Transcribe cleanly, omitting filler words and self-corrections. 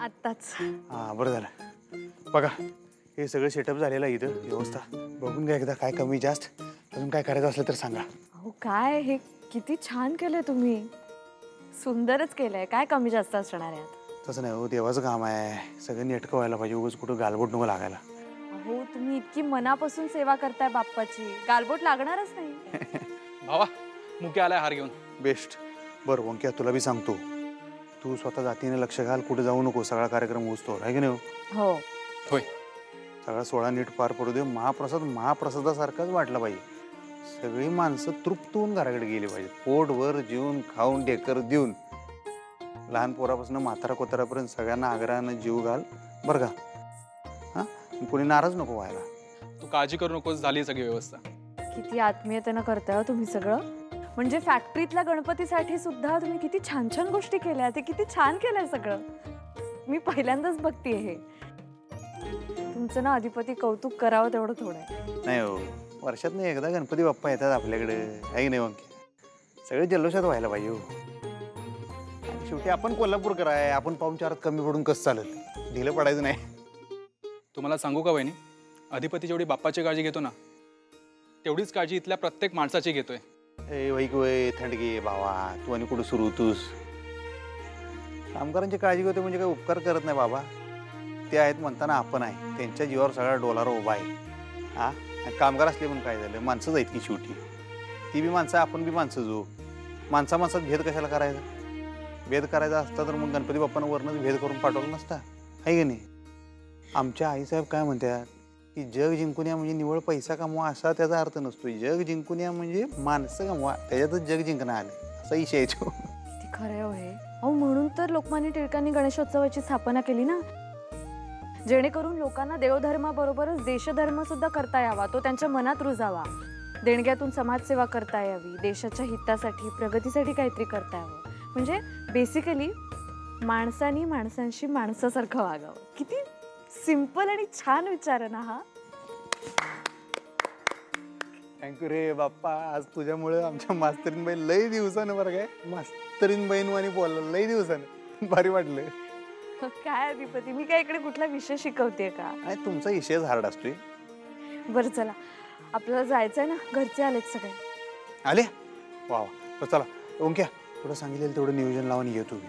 आत्ताच. हां बरं झालं. बघा हे सगळं सेटअप झालेलं आहे इथं व्यवस्था. बघून घ्या एकदा काय कमी जास्त अजून काय करायचं असलं तर सांगा. अहो काय हे किती छान केलंय तुम्ही. सुंदरच केलंय. काय कमी जास्त असणार आहे यात? तसं नाही हो, देवाचं काम आहे. सगळं नेटकं व्हायला पाहिजे. उगाच कुठं गालबोट नको लागायला. अहो तुम्ही इतकी मनापासून सेवा करताय बाप्पाची, गालबोट लागणारच नाही. भावा मुके आलाय हार घेऊन. बेस्ट. बरं ओंक्या तुला बी सांगतो, तू स्वतः जातीने लक्ष घाल, कुठे जाऊ नको. सगळा कार्यक्रम होतोवर आहे की नाही हो? हो. होय. सगळा सोहळा नीट पार पडू दे. महाप्रसाद महाप्रसादासारखाच वाटला पाहिजे. सगळी माणसं तृप्त होऊन घराकडे गेली पाहिजे. पोटभर जेवून खाऊन ढेकर देऊन लहान पोरापासून म्हातारा कोतारापर्यंत सगळ्यांना आग्रहानं जीव घाल बरं का. हां कोणी नाराज नको व्हायला. तू काळजी करू नकोस, झाली सगळी व्यवस्था. किती आत्मीयतेनं करताय हो तुम्ही सगळं. म्हणजे फॅक्टरीतल्या गणपतीसाठी सुद्धा तुम्ही किती छान छान गोष्टी केल्या. ते किती छान केलंय सगळं. मी पहिल्यांदाच बघतेय हे. तुमचं ना अधिपती कौतुक करावं तेवढं थोडं आहे. नाही हो, वर्षातनं एकदा गणपती बाप्पा येतात आपल्याकडे आहे की नाही मग. सगळे जल्लोषात व्हायला पाहिजे हो. आणि शेवटी आपण कोल्हापूरकर आहे. आपण पाहुणचारात कमी पडून कसं चालेल. ढिलं पडायचं नाही. तुम्हाला सांगू का वहिनी, अधिपती जेवढी बाप्पाची काळजी घेतो ना तेवढीच काळजी इथल्या प्रत्येक माणसाची घेतोय. ए वैक वय थंडगे भावा, तू आणि कुठं सुरू होतोस. कामगारांची काळजी घेतो म्हणजे काही उपकार करत नाही बाबा. ते आहेत म्हणताना आपण आहे. त्यांच्या जीवावर सगळा डोलारा उभा आहे. हां आणि कामगार असले म्हणून काय झालं, माणसंच आहेत की शेवटी. ती बी माणसं आपण बी माणसं जो. माणसा माणसात भेद कशाला करायचा. भेद करायचा असता तर मग गणपती बाप्पानं वरनंच भेद करून पाठवलं नसता आहे की नाही. आमच्या आईसाहेब काय म्हणतात की जग जिंकून या म्हणजे निवळ पैसा कमवा असा त्याचा अर्थ नसतो. जग जिंकून या म्हणजे माणसं कमवा, त्याच्यातच जग जिंकणं आलं असा विषय आहे तो. ते खरं हो हे. अहो म्हणून तर लोकमान्य टिळकांनी गणेशोत्सवाची स्थापना केली ना, जेणेकरून लोकांना देवधर्माबरोबरच देशधर्म सुद्धा करता यावा, तो त्यांच्या मनात रुजावा. देणग्यातून समाजसेवा करता यावी, देशाच्या हितासाठी प्रगतीसाठी काहीतरी करता यावं. म्हणजे बेसिकली माणसांनी माणसांशी माणसासारखं वागावं. किती सिंपल आणि छान विचार आहे ना हा. थँक्यू रे बाप्पा. आज तुझ्यामुळे आमच्या मास्तरीनबाई लई दिवसानं बरं काय मास्तरीनबाईन आणि बोलला लई दिवसानं भारी वाटलं. काय अधिपती, मी काय इकडे कुठला विषय शिकवते का? आणि तुमचा विषयच हार्ड असतोय. बरं चला आपल्याला जायचंय ना, घरचे आलेत सगळे. आले वा वा. चला ओंक्या थोडं सांगितलेलं तेवढं नियोजन लावून ये तुम्ही.